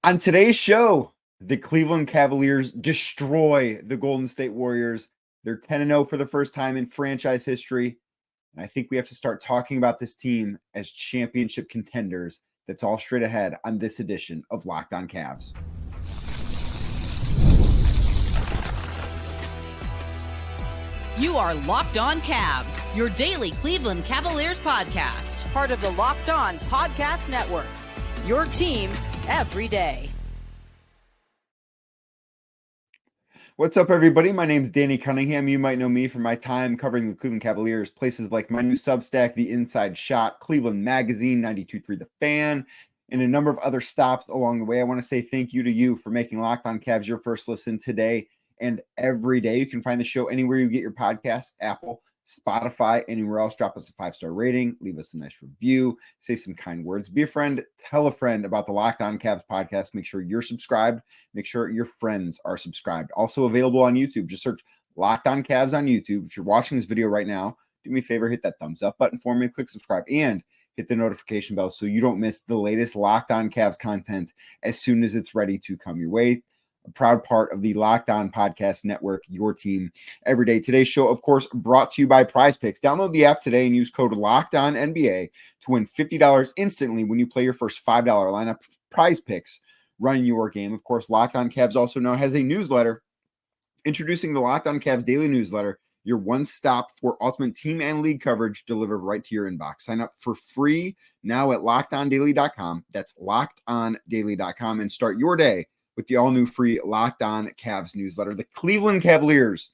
On today's show, the Cleveland Cavaliers destroy the Golden State Warriors. They're 10-0 for the first time in franchise history. And I think we have to start talking about this team as championship contenders. That's all straight ahead on this edition of Locked On Cavs. You are Locked On Cavs, your daily Cleveland Cavaliers podcast. Part of the Locked On Podcast Network. Your team every day. What's up, everybody? My name's Danny Cunningham. You might know me from my time covering the Cleveland Cavaliers, places like my new Substack, The Inside Shot, Cleveland Magazine, 92.3 The Fan, and a number of other stops along the way. I want to say thank you to you for making Locked On Cavs your first listen today and every day. You can find the show anywhere you get your podcasts, Apple, Spotify, anywhere else. Drop us a 5-star rating, leave us a nice review, say some kind words, be a friend, tell a friend about the Locked On Cavs podcast. Make sure you're subscribed. Make sure your friends are subscribed. Also available on YouTube. Just search Locked On Cavs on YouTube. If you're watching this video right now, do me a favor, hit that thumbs up button for me, click subscribe, and hit the notification bell so you don't miss the latest Locked On Cavs content as soon as it's ready to come your way. A proud part of the Locked On Podcast Network, your team every day. Today's show, of course, brought to you by Prize Picks. Download the app today and use code LOCKEDONNBA to win $50 instantly when you play your first $5 lineup. Prize Picks, run your game. Of course, Locked On Cavs also now has a newsletter. Introducing the Locked On Cavs daily newsletter, your one stop for ultimate team and league coverage delivered right to your inbox. Sign up for free now at LockedOnDaily.com. That's LockedOnDaily.com and start your day with the all-new free Locked On Cavs newsletter. The Cleveland Cavaliers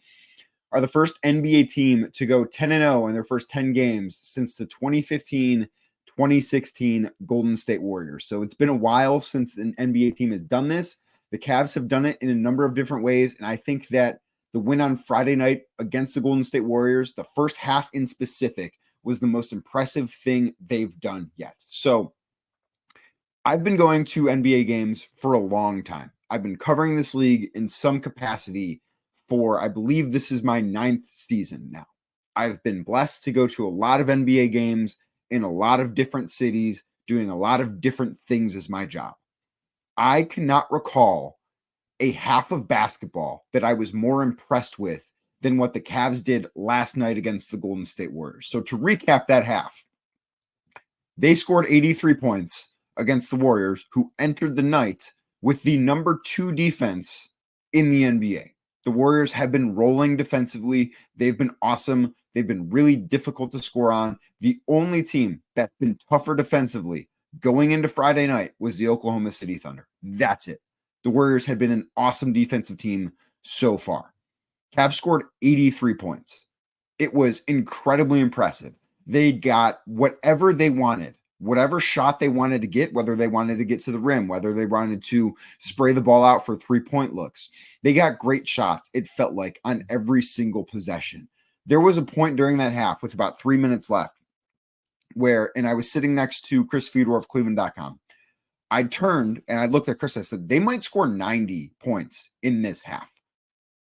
are the first NBA team to go 10-0 in their first 10 games since the 2015-2016 Golden State Warriors. So it's been a while since an NBA team has done this. The Cavs have done it in a number of different ways, and I think that the win on Friday night against the Golden State Warriors, the first half in specific, was the most impressive thing they've done yet. So I've been going to NBA games for a long time. I've been covering this league in some capacity for, I believe this is my 9th season now. I've been blessed to go to a lot of NBA games in a lot of different cities, doing a lot of different things as my job. I cannot recall a half of basketball that I was more impressed with than what the Cavs did last night against the Golden State Warriors. So to recap that half, they scored 83 points against the Warriors, who entered the night with the number 2 defense in the NBA. The Warriors have been rolling defensively. They've been awesome. They've been really difficult to score on. The only team that's been tougher defensively going into Friday night was the Oklahoma City Thunder. That's it. The Warriors had been an awesome defensive team so far. Cavs scored 83 points. It was incredibly impressive. They got whatever they wanted. Whatever shot they wanted to get, whether they wanted to get to the rim, whether they wanted to spray the ball out for 3-point looks. They got great shots, it felt like, on every single possession. There was a point during that half with about 3 minutes left where, and I was sitting next to Chris Fedor of Cleveland.com. I turned and I looked at Chris. I said, they might score 90 points in this half.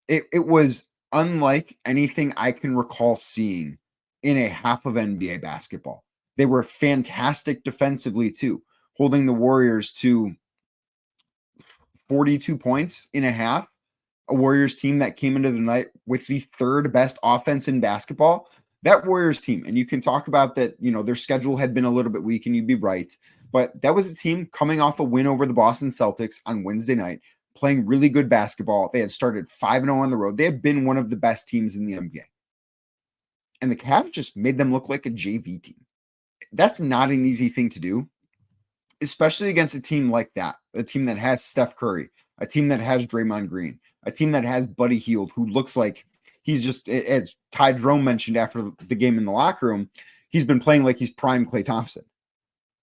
It was unlike anything I can recall seeing in a half of NBA basketball. They were fantastic defensively, too, holding the Warriors to 42 points in a half. A Warriors team that came into the night with the 3rd best offense in basketball. That Warriors team, and you can talk about that, their schedule had been a little bit weak, and you'd be right. But that was a team coming off a win over the Boston Celtics on Wednesday night, playing really good basketball. They had started 5-0 on the road. They had been one of the best teams in the NBA. And the Cavs just made them look like a JV team. That's not an easy thing to do, especially against a team like that, a team that has Steph Curry, a team that has Draymond Green, a team that has Buddy Hield, who looks like he's just, as Ty Jerome mentioned after the game in the locker room, he's been playing like he's prime Klay Thompson.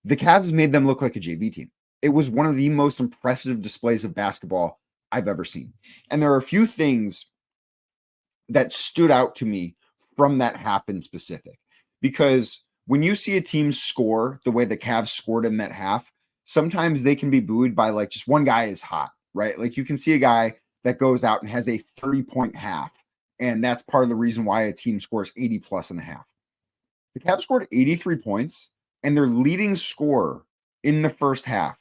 The Cavs made them look like a JV team. It was one of the most impressive displays of basketball I've ever seen. And there are a few things that stood out to me from that half in specific, because when you see a team score the way the Cavs scored in that half, sometimes they can be buoyed by like just one guy is hot, right? Like you can see a guy that goes out and has a 30-point half, and that's part of the reason why a team scores 80 plus in a half. The Cavs scored 83 points, and their leading scorer in the first half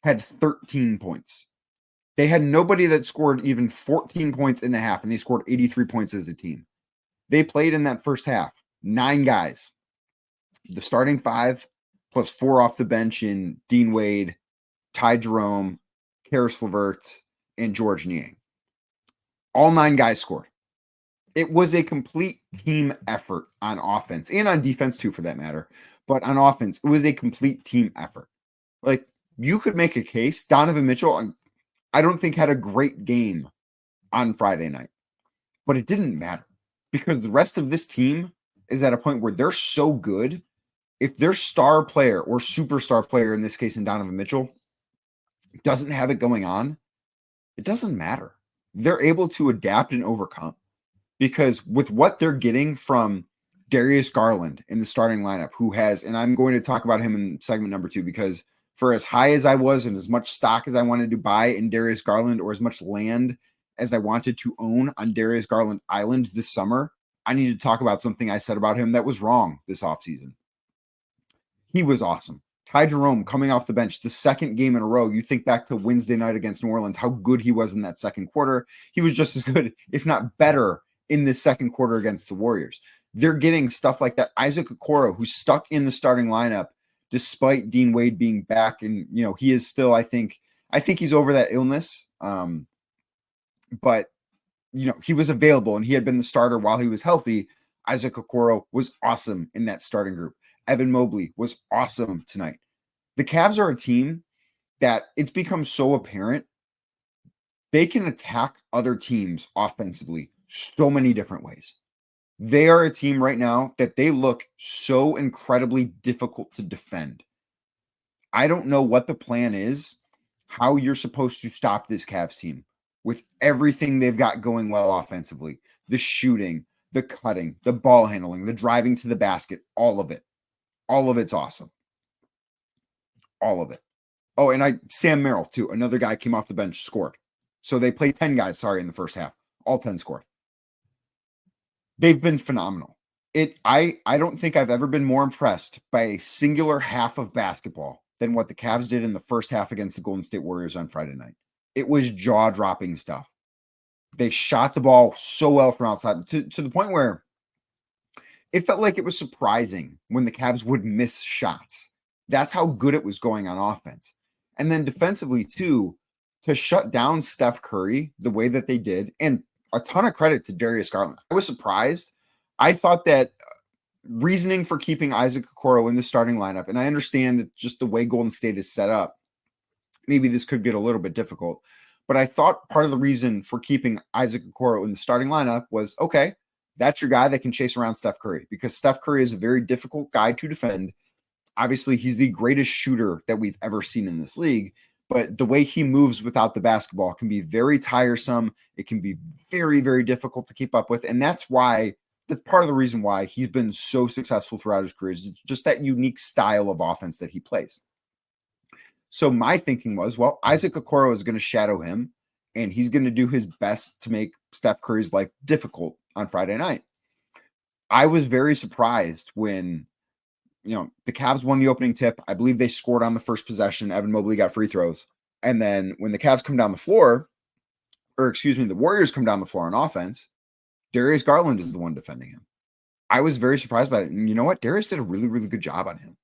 had 13 points. They had nobody that scored even 14 points in the half, and they scored 83 points as a team. They played in that first half, 9 guys. The starting 5 plus 4 off the bench in Dean Wade, Ty Jerome, Karis LeVert, and George Niang. All 9 guys scored. It was a complete team effort on offense and on defense too, for that matter. But on offense, it was a complete team effort. Like, you could make a case. Donovan Mitchell, I don't think, had a great game on Friday night, but it didn't matter because the rest of this team is at a point where they're so good. If their star player or superstar player, in this case in Donovan Mitchell, doesn't have it going on, it doesn't matter. They're able to adapt and overcome because with what they're getting from Darius Garland in the starting lineup, who has, and I'm going to talk about him in segment number 2, because for as high as I was and as much stock as I wanted to buy in Darius Garland, or as much land as I wanted to own on Darius Garland Island this summer, I need to talk about something I said about him that was wrong this offseason. He was awesome. Ty Jerome coming off the bench, the second game in a row. You think back to Wednesday night against New Orleans, how good he was in that second quarter. He was just as good, if not better, in this second quarter against the Warriors. They're getting stuff like that. Isaac Okoro, who's stuck in the starting lineup despite Dean Wade being back. And, he is still, I think he's over that illness. But, he was available and he had been the starter while he was healthy. Isaac Okoro was awesome in that starting group. Evan Mobley was awesome tonight. The Cavs are a team that it's become so apparent they can attack other teams offensively so many different ways. They are a team right now that they look so incredibly difficult to defend. I don't know what the plan is, how you're supposed to stop this Cavs team with everything they've got going well offensively. The shooting, the cutting, the ball handling, the driving to the basket, all of it. All of it's awesome. All of it. Oh, and Sam Merrill, too. Another guy came off the bench, scored. So they played 10 guys, in the first half. All 10 scored. They've been phenomenal. I don't think I've ever been more impressed by a singular half of basketball than what the Cavs did in the first half against the Golden State Warriors on Friday night. It was jaw-dropping stuff. They shot the ball so well from outside to the point where it felt like it was surprising when the Cavs would miss shots. That's how good it was going on offense. And then defensively, too, to shut down Steph Curry the way that they did, and a ton of credit to Darius Garland. I was surprised. I thought that reasoning for keeping Isaac Okoro in the starting lineup, and I understand that just the way Golden State is set up, maybe this could get a little bit difficult, but I thought part of the reason for keeping Isaac Okoro in the starting lineup was, okay, that's your guy that can chase around Steph Curry, because Steph Curry is a very difficult guy to defend. Obviously, he's the greatest shooter that we've ever seen in this league, but the way he moves without the basketball can be very tiresome. It can be very, very difficult to keep up with. And that's part of the reason why he's been so successful throughout his career, is just that unique style of offense that he plays. So my thinking was, well, Isaac Okoro is going to shadow him, and he's going to do his best to make Steph Curry's life difficult on Friday night. I was very surprised when, the Cavs won the opening tip. I believe they scored on the first possession. Evan Mobley got free throws. And then when the Cavs come down the floor, the Warriors come down the floor on offense, Darius Garland is the one defending him. I was very surprised by it. And you know what? Darius did a really, really good job on him.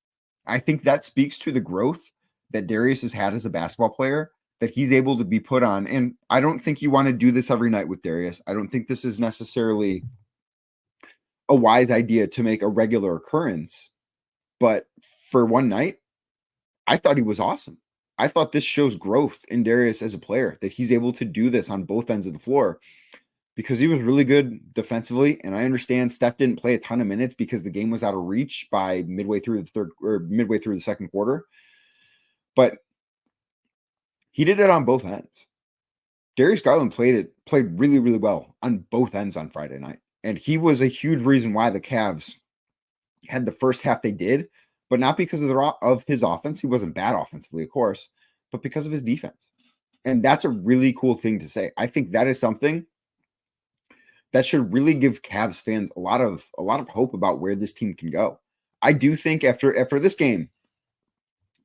I think that speaks to the growth that Darius has had as a basketball player, that he's able to be put on. And I don't think you want to do this every night with Darius. I don't think this is necessarily a wise idea to make a regular occurrence. But for one night, I thought he was awesome. I thought this shows growth in Darius as a player, that he's able to do this on both ends of the floor, because he was really good defensively. And I understand Steph didn't play a ton of minutes because the game was out of reach by midway through the second quarter. But he did it on both ends. Darius Garland played really, really well on both ends on Friday night. And he was a huge reason why the Cavs had the first half they did, but not because of his offense. He wasn't bad offensively, of course, but because of his defense. And that's a really cool thing to say. I think that is something that should really give Cavs fans a lot of hope about where this team can go. I do think after this game,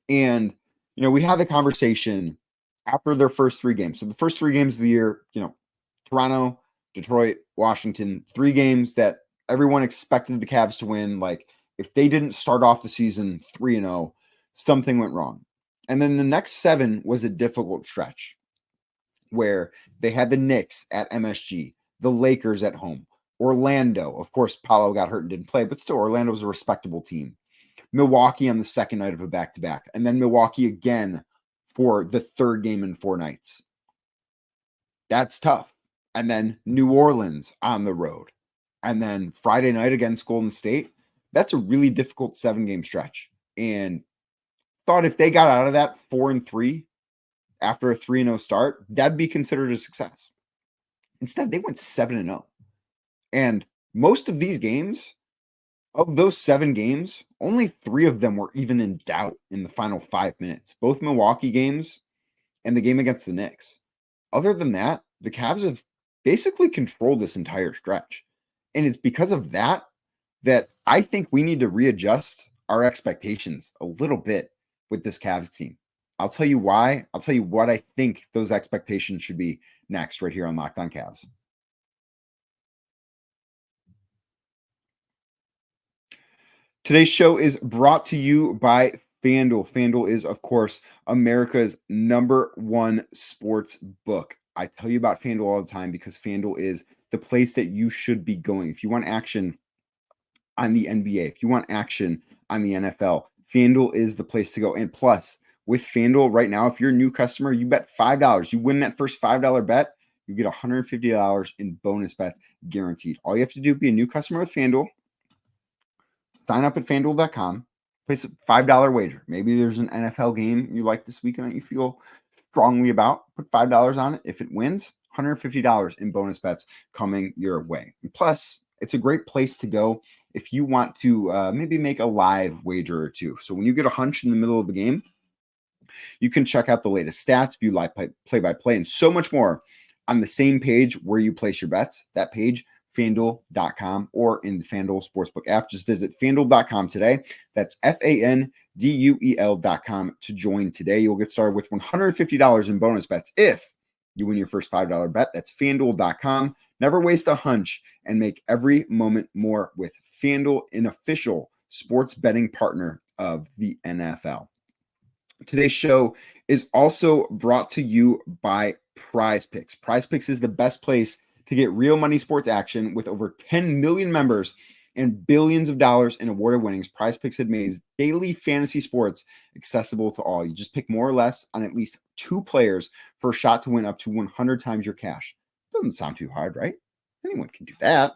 and We had the conversation after their first 3 games. So the first 3 games of the year, Toronto, Detroit, Washington, 3 games that everyone expected the Cavs to win. Like, if they didn't start off the season 3-0, something went wrong. And then the next 7 was a difficult stretch where they had the Knicks at MSG, the Lakers at home, Orlando. Of course, Paolo got hurt and didn't play, but still, Orlando was a respectable team. Milwaukee on the second night of a back-to-back, and then Milwaukee again for the third game in 4 nights. That's tough. And then New Orleans on the road. And then Friday night against Golden State. That's a really difficult 7-game stretch. And thought if they got out of that 4-3 after a 3-0 start, that'd be considered a success. Instead, they went 7-0. And most of these games, of those 7 games, only 3 of them were even in doubt in the final 5 minutes. Both Milwaukee games and the game against the Knicks. Other than that, the Cavs have basically controlled this entire stretch. And it's because of that I think we need to readjust our expectations a little bit with this Cavs team. I'll tell you why. I'll tell you what I think those expectations should be next right here on Locked On Cavs. Today's show is brought to you by FanDuel. FanDuel is, of course, America's #1 sports book. I tell you about FanDuel all the time because FanDuel is the place that you should be going. If you want action on the NBA, if you want action on the NFL, FanDuel is the place to go. And plus, with FanDuel right now, if you're a new customer, you bet $5. You win that first $5 bet, you get $150 in bonus bets guaranteed. All you have to do is be a new customer with FanDuel. Sign up at FanDuel.com. Place a $5 wager. Maybe there's an NFL game you like this weekend that you feel strongly about. Put $5 on it. If it wins, $150 in bonus bets coming your way. And plus, it's a great place to go if you want to maybe make a live wager or two. So when you get a hunch in the middle of the game, you can check out the latest stats, view live play-by-play, and so much more on the same page where you place your bets. That page, FanDuel.com, or in the FanDuel Sportsbook app. Just visit FanDuel.com today. That's FanDuel.com to join today. You'll get started with $150 in bonus bets if you win your first $5 bet. That's FanDuel.com. Never waste a hunch and make every moment more with FanDuel, an official sports betting partner of the NFL. Today's show is also brought to you by Prize Picks. Prize Picks is the best place to get real money sports action. With over 10 million members and billions of dollars in awarded winnings, Prize Picks has made daily fantasy sports accessible to all. You just pick more or less on at least 2 players for a shot to win up to 100 times your cash. Doesn't sound too hard, right? Anyone can do that.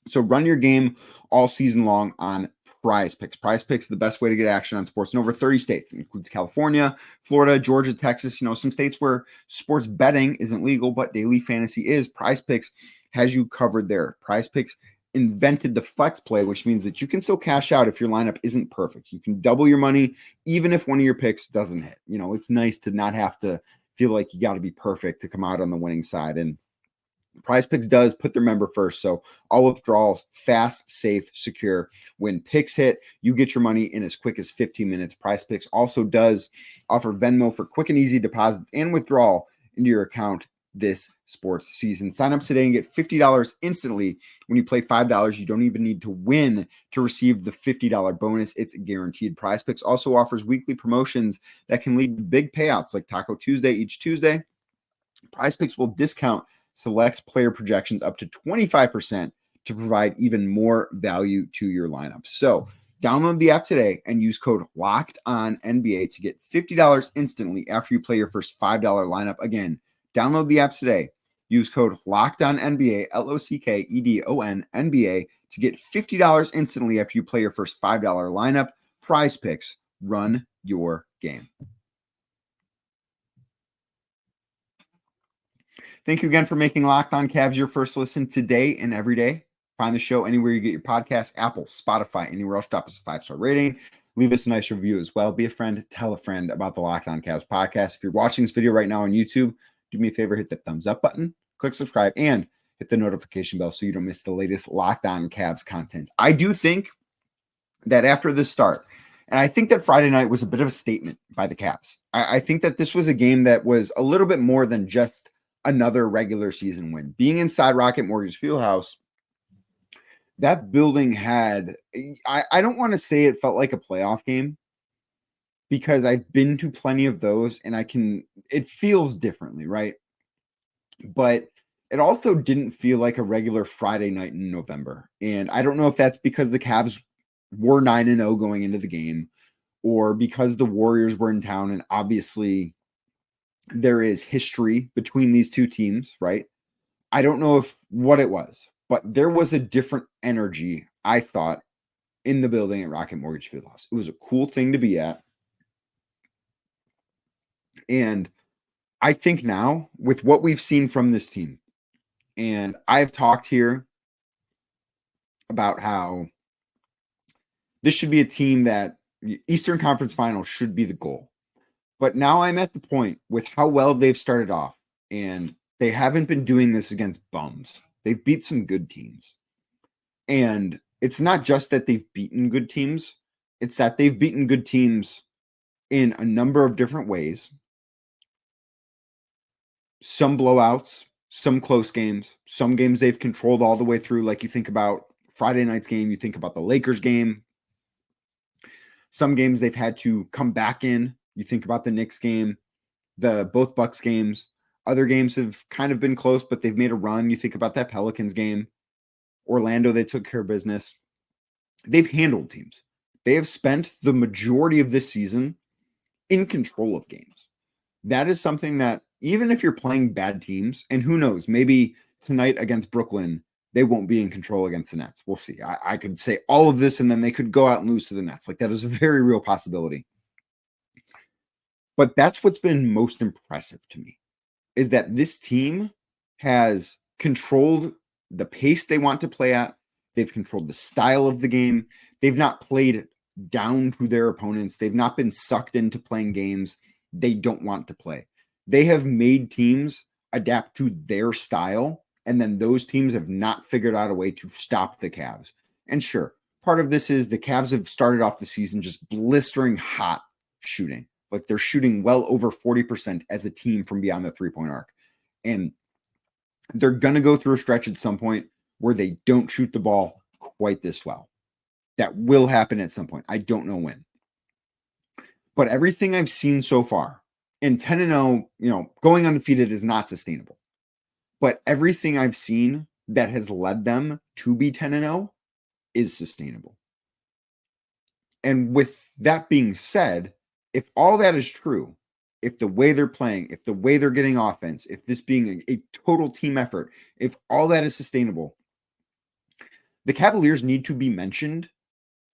So run your game all season long on Prize Picks. Prize Picks is the best way to get action on sports in over 30 states. It includes California, Florida, Georgia, Texas, some states where sports betting isn't legal, but daily fantasy is. Prize Picks has you covered there. Prize Picks invented the flex play, which means that you can still cash out if your lineup isn't perfect. You can double your money even if one of your picks doesn't hit. It's nice to not have to feel like you got to be perfect to come out on the winning side. And Prize Picks does put their member first. So all withdrawals, fast, safe, secure. When picks hit, you get your money in as quick as 15 minutes. Prize Picks also does offer Venmo for quick and easy deposits and withdrawal into your account this sports season. Sign up today and get $50 instantly. When you play $5, you don't even need to win to receive the $50 bonus. It's guaranteed. Prize Picks also offers weekly promotions that can lead to big payouts like Taco Tuesday each Tuesday. Prize Picks will discount select player projections up to 25% to provide even more value to your lineup. So download the app today and use code LOCKEDONNBA to get $50 instantly after you play your first $5 lineup. Again, download the app today. Use code LOCKEDONNBA, LOCKEDONNBA, to get $50 instantly after you play your first $5 lineup. Prize Picks, run your game. Thank you again for making Locked On Cavs your first listen today and every day. Find the show anywhere you get your podcasts, Apple, Spotify, anywhere else. Drop us a 5-star rating. Leave us a nice review as well. Be a friend. Tell a friend about the Locked On Cavs podcast. If you're watching this video right now on YouTube, do me a favor, hit the thumbs up button, click subscribe, and hit the notification bell so you don't miss the latest Locked On Cavs content. I do think that after this start, And I think that Friday night was a bit of a statement by the Cavs. I think that this was a game that was a little bit more than just another regular season win. Being inside Rocket Mortgage Fieldhouse, that building had, I don't want to say it felt like a playoff game, because I've been to plenty of those and it feels differently, right? But it also didn't feel like a regular Friday night in November. And I don't know if that's because the Cavs were 9-0 going into the game, or because the Warriors were in town. And obviously there is history between these two teams, right? I don't know what it was, but there was a different energy, I thought, in the building at Rocket Mortgage Fieldhouse. It was a cool thing to be at. And I think now, with what we've seen from this team, and I've talked here about how this should be a team that Eastern Conference Finals should be the goal. But now I'm at the point with how well they've started off, and they haven't been doing this against bums. They've beat some good teams. And it's not just that they've beaten good teams, it's that they've beaten good teams in a number of different ways. Some blowouts, some close games, some games they've controlled all the way through. Like you think about Friday night's game, you think about the Lakers game. Some games they've had to come back in. You think about the Knicks game, both Bucks games. Other games have kind of been close, but they've made a run. You think about that Pelicans game. Orlando, they took care of business. They've handled teams. They have spent the majority of this season in control of games. That is something that, even if you're playing bad teams, and who knows, maybe tonight against Brooklyn, they won't be in control against the Nets. We'll see. I could say all of this, and then they could go out and lose to the Nets. Like, that is a very real possibility. But that's what's been most impressive to me, is that this team has controlled the pace they want to play at. They've controlled the style of the game. They've not played down to their opponents. They've not been sucked into playing games they don't want to play. They have made teams adapt to their style, and then those teams have not figured out a way to stop the Cavs. And sure, part of this is the Cavs have started off the season just blistering hot shooting. Like, they're shooting well over 40% as a team from beyond the three-point arc. And they're going to go through a stretch at some point where they don't shoot the ball quite this well. That will happen at some point. I don't know when. But everything I've seen so far, and 10-0, going undefeated is not sustainable. But everything I've seen that has led them to be 10-0 is sustainable. And with that being said, if all that is true, if the way they're playing, if the way they're getting offense, if this being a total team effort, if all that is sustainable, the Cavaliers need to be mentioned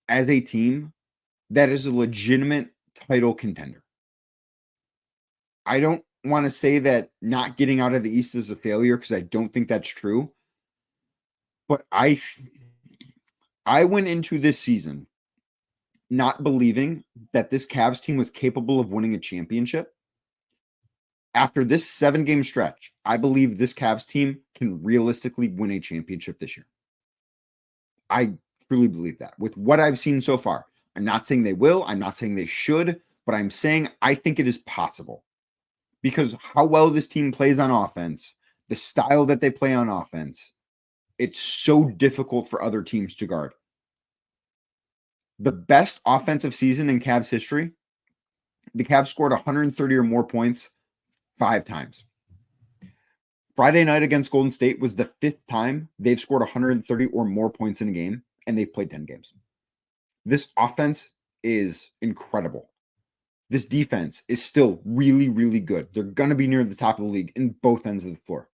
as a team that is a legitimate title contender. I don't want to say that not getting out of the East is a failure, because I don't think that's true. But I went into this season not believing that this Cavs team was capable of winning a championship. After this 7-game stretch, I believe this Cavs team can realistically win a championship this year. I truly believe that. With what I've seen so far, I'm not saying they will, I'm not saying they should, but I'm saying I think it is possible. Because how well this team plays on offense, the style that they play on offense, it's so difficult for other teams to guard. The best offensive season in Cavs history, the Cavs scored 130 or more points 5 times. Friday night against Golden State was the 5th time they've scored 130 or more points in a game, and they've played 10 games. This offense is incredible. This defense is still really, really good. They're going to be near the top of the league in both ends of the floor.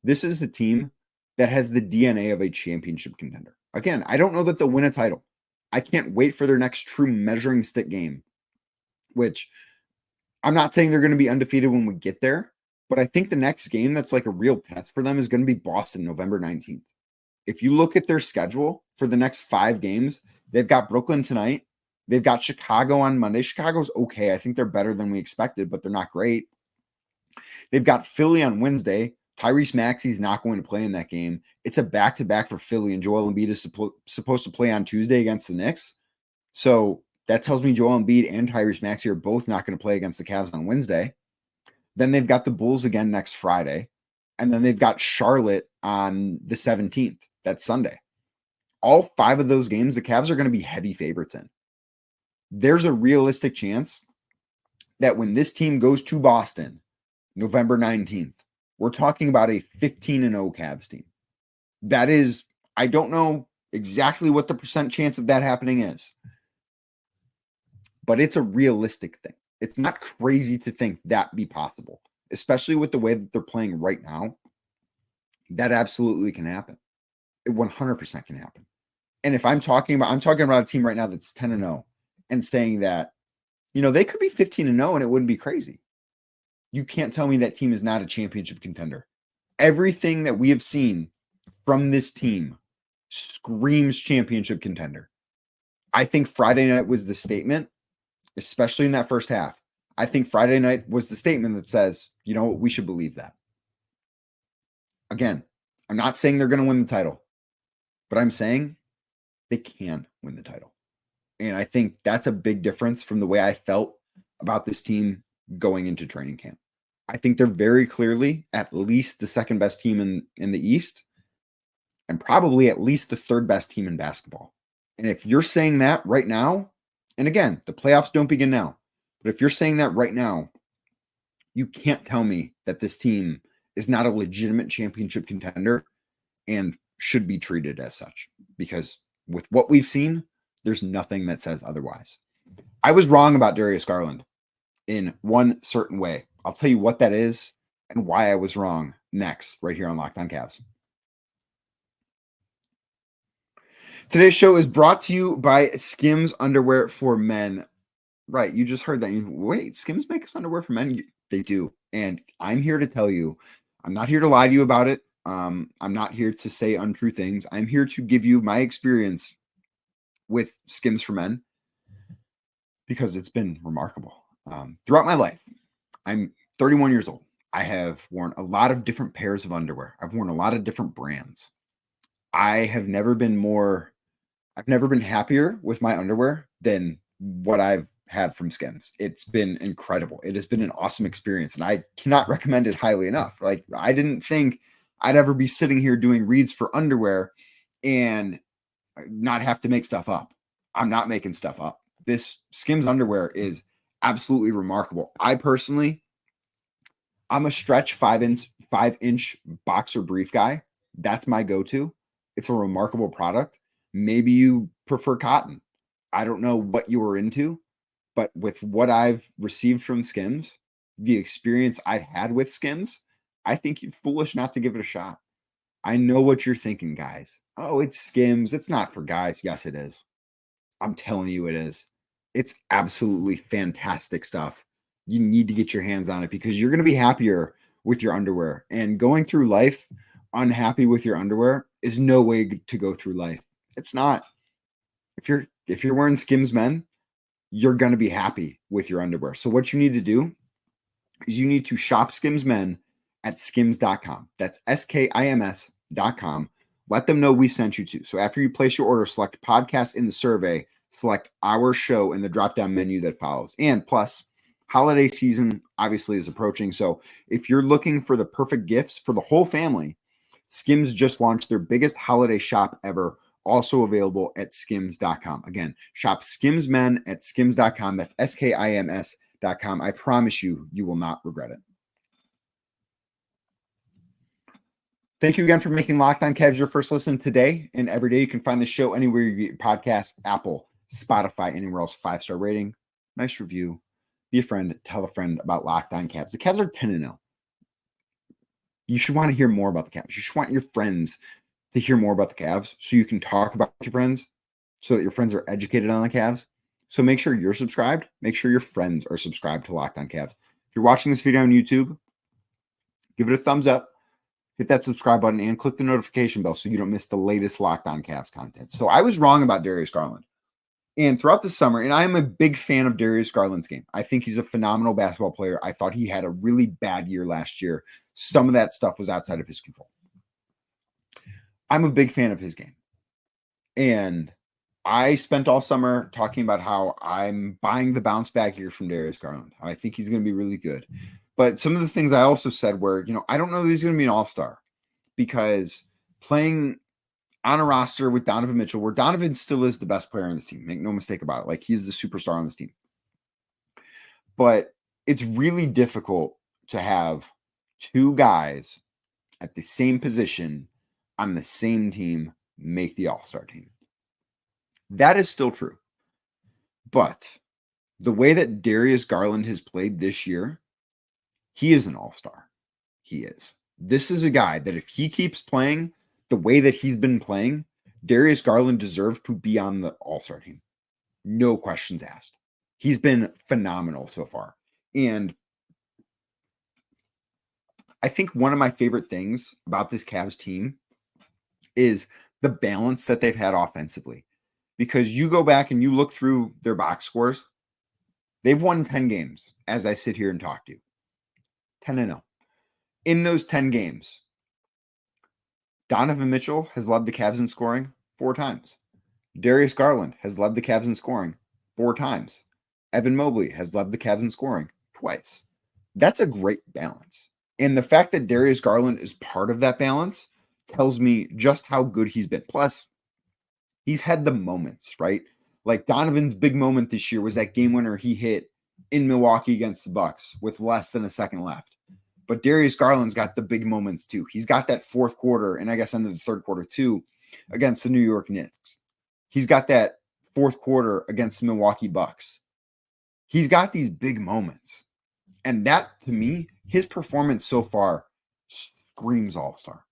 This is a team that has the DNA of a championship contender. Again, I don't know that they'll win a title. I can't wait for their next true measuring stick game, which I'm not saying they're going to be undefeated when we get there, but I think the next game that's like a real test for them is going to be Boston, November 19th. If you look at their schedule for the next 5 games, they've got Brooklyn tonight. They've got Chicago on Monday. Chicago's okay. I think they're better than we expected, but they're not great. They've got Philly on Wednesday. Tyrese Maxey's not going to play in that game. It's a back-to-back for Philly, and Joel Embiid is supposed to play on Tuesday against the Knicks. So That tells me Joel Embiid and Tyrese Maxey are both not going to play against the Cavs on Wednesday. Then they've got the Bulls again next Friday. And then they've got Charlotte on the 17th. That's Sunday. All 5 of those games, the Cavs are going to be heavy favorites in. There's a realistic chance that when this team goes to Boston, November 19th, we're talking about a 15-0 Cavs team. That is, I don't know exactly what the percent chance of that happening is, but it's a realistic thing. It's not crazy to think that be possible, especially with the way that they're playing right now. That absolutely can happen. It 100% can happen. And if I'm talking about a team right now that's 10-0 and saying that, they could be 15-0 and it wouldn't be crazy. You can't tell me that team is not a championship contender. Everything that we have seen from this team screams championship contender. I think Friday night was the statement, especially in that first half. I think Friday night was the statement that says, we should believe that. Again, I'm not saying they're going to win the title, but I'm saying they can win the title. And I think that's a big difference from the way I felt about this team going into training camp. I think they're very clearly at least the second best team in the East and probably at least the third best team in basketball. And if you're saying that right now, and again, the playoffs don't begin now, but if you're saying that right now, you can't tell me that this team is not a legitimate championship contender and should be treated as such, because with what we've seen, there's nothing that says otherwise. I was wrong about Darius Garland in one certain way. I'll tell you what that is and why I was wrong next, right here on Locked On Cavs. Today's show is brought to you by Skims Underwear for Men. Right, you just heard that. Wait, Skims make us underwear for men? They do. And I'm here to tell you, I'm not here to lie to you about it. I'm not here to say untrue things. I'm here to give you my experience with Skims for Men because it's been remarkable. Throughout my life, I'm 31 years old. I have worn a lot of different pairs of underwear. I've worn a lot of different brands. I've never been happier with my underwear than what I've had from Skims. It's been incredible. It has been an awesome experience, and I cannot recommend it highly enough. Like, I didn't think I'd ever be sitting here doing reads for underwear and not have to make stuff up. I'm not making stuff up. This Skims underwear is absolutely remarkable. I'm a stretch 5-inch boxer brief guy. That's my go-to. It's a remarkable product. Maybe you prefer cotton. I don't know what you were into, but with what I've received from Skims, the experience I've had with Skims, I think you're foolish not to give it a shot. I know what you're thinking, guys. Oh, it's Skims. It's not for guys. Yes, it is. I'm telling you it is. It's absolutely fantastic stuff. You need to get your hands on it because you're going to be happier with your underwear. And going through life unhappy with your underwear is no way to go through life. It's not. If you're wearing Skims Men, you're going to be happy with your underwear. So what you need to do is you need to shop Skims Men at skims.com. That's SKIMS.com. Let them know we sent you to. So after you place your order, select podcast in the survey, select our show in the drop-down menu that follows. And plus, holiday season obviously is approaching. So if you're looking for the perfect gifts for the whole family, Skims just launched their biggest holiday shop ever, also available at skims.com. Again, shop Skims Men at skims.com. That's SKIMS.com. I promise you, you will not regret it. Thank you again for making Locked On Cavs your first listen today and every day. You can find the show anywhere you get your podcasts, Apple, Spotify, anywhere else. 5-star rating, nice review. Be a friend. Tell a friend about Locked On Cavs. The Cavs are 10-0. You should want to hear more about the Cavs. You should want your friends to hear more about the Cavs so you can talk about your friends so that your friends are educated on the Cavs. So make sure you're subscribed. Make sure your friends are subscribed to Locked On Cavs. If you're watching this video on YouTube, give it a thumbs up. Hit that subscribe button and click the notification bell so you don't miss the latest Locked On Cavs content. So I was wrong about Darius Garland. And throughout the summer, and I am a big fan of Darius Garland's game. I think he's a phenomenal basketball player. I thought he had a really bad year last year. Some of that stuff was outside of his control. I'm a big fan of his game. And I spent all summer talking about how I'm buying the bounce back year from Darius Garland. I think he's going to be really good. But some of the things I also said were, I don't know that he's going to be an all-star because playing on a roster with Donovan Mitchell, where Donovan still is the best player on this team, make no mistake about it. Like, he's the superstar on this team. But it's really difficult to have two guys at the same position on the same team make the all-star team. That is still true. But the way that Darius Garland has played this year, he is an all-star. He is. This is a guy that if he keeps playing the way that he's been playing, Darius Garland deserves to be on the all-star team. No questions asked. He's been phenomenal so far. And I think one of my favorite things about this Cavs team is the balance that they've had offensively. Because you go back and you look through their box scores, they've won 10 games as I sit here and talk to you. 10-0. In those 10 games, Donovan Mitchell has led the Cavs in scoring 4 times. Darius Garland has led the Cavs in scoring 4 times. Evan Mobley has led the Cavs in scoring twice. That's a great balance. And the fact that Darius Garland is part of that balance tells me just how good he's been. Plus, he's had the moments, right? Like Donovan's big moment this year was that game winner he hit in Milwaukee against the Bucks with less than a second left. But Darius Garland's got the big moments too. He's got that fourth quarter, and I guess into the third quarter too, against the New York Knicks. He's got that fourth quarter against the Milwaukee Bucks. He's got these big moments. And that, to me, his performance so far screams all-star.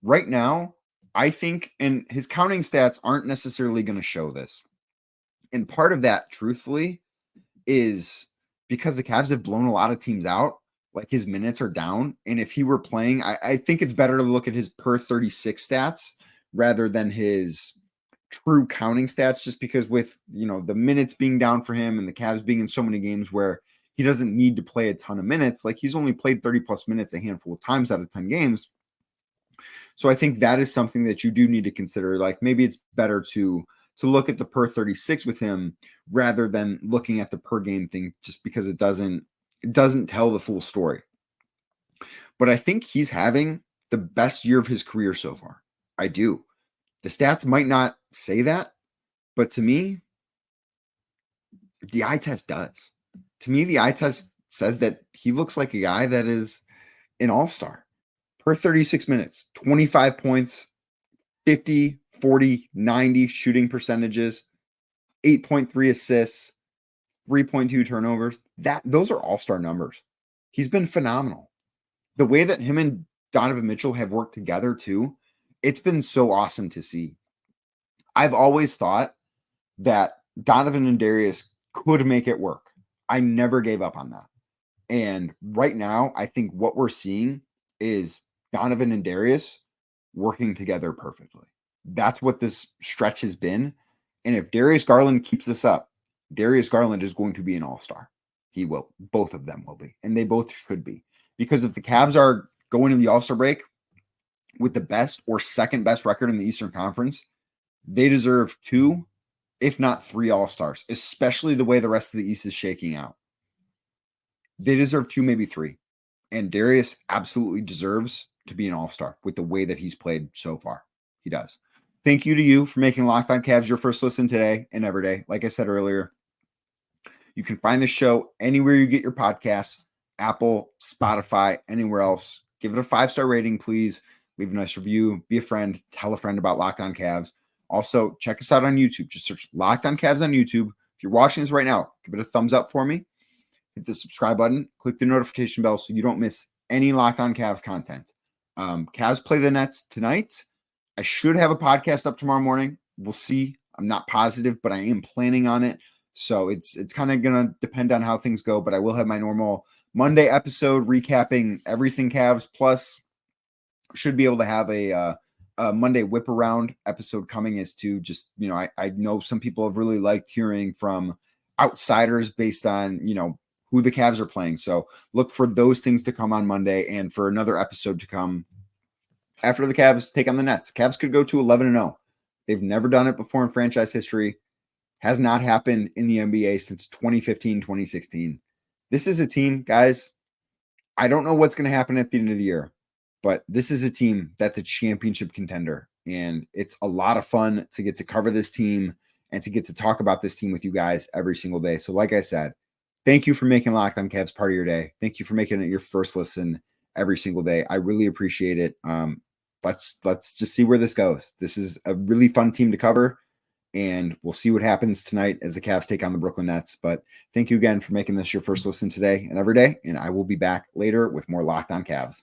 Right now, I think, and his counting stats aren't necessarily going to show this. And part of that, truthfully, is because the Cavs have blown a lot of teams out. Like, his minutes are down. And if he were playing, I think it's better to look at his per 36 stats rather than his true counting stats, just because with, the minutes being down for him and the Cavs being in so many games where he doesn't need to play a ton of minutes. Like, he's only played 30 plus minutes a handful of times out of 10 games. So I think that is something that you do need to consider. Like, maybe it's better to look at the per 36 with him rather than looking at the per game thing, just because it doesn't tell the full story. But I think he's having the best year of his career so far. I do. The stats might not say that, but to me, the eye test does. To me, the eye test says that he looks like a guy that is an all-star. Per 36 minutes, 25 points, 50, 40, 90 shooting percentages, 8.3 assists, 3.2 turnovers. Those are all-star numbers. He's been phenomenal. The way that him and Donovan Mitchell have worked together too, it's been so awesome to see. I've always thought that Donovan and Darius could make it work. I never gave up on that. And right now, I think what we're seeing is Donovan and Darius working together perfectly. That's what this stretch has been. And if Darius Garland keeps this up, Darius Garland is going to be an all-star. He will. Both of them will be. And they both should be. Because if the Cavs are going to the all-star break with the best or second best record in the Eastern Conference, they deserve 2, if not 3 all-stars, especially the way the rest of the East is shaking out. They deserve 2, maybe 3. And Darius absolutely deserves to be an all-star with the way that he's played so far. He does. Thank you to you for making Locked On Cavs your first listen today and every day. Like I said earlier, you can find the show anywhere you get your podcasts, Apple, Spotify, anywhere else. Give it a 5-star rating, please. Leave a nice review. Be a friend. Tell a friend about Locked On Cavs. Also, check us out on YouTube. Just search Locked On Cavs on YouTube. If you're watching this right now, give it a thumbs up for me. Hit the subscribe button. Click the notification bell so you don't miss any Locked On Cavs content. Cavs play the Nets tonight. I should have a podcast up tomorrow morning. We'll see. I'm not positive, but I am planning on it. So it's kind of going to depend on how things go, but I will have my normal Monday episode recapping everything Cavs, plus should be able to have a Monday whip around episode coming as to just, I know some people have really liked hearing from outsiders based on, who the Cavs are playing. So look for those things to come on Monday and for another episode to come after the Cavs take on the Nets. Cavs could go to 11-0. They've never done it before in franchise history. Has not happened in the NBA since 2015, 2016. This is a team, guys, I don't know what's going to happen at the end of the year, but this is a team that's a championship contender. And it's a lot of fun to get to cover this team and to get to talk about this team with you guys every single day. So like I said, thank you for making Locked On Cavs part of your day. Thank you for making it your first listen every single day. I really appreciate it. Let's just see where this goes. This is a really fun team to cover, and we'll see what happens tonight as the Cavs take on the Brooklyn Nets. But thank you again for making this your first listen today and every day, and I will be back later with more Locked On Cavs.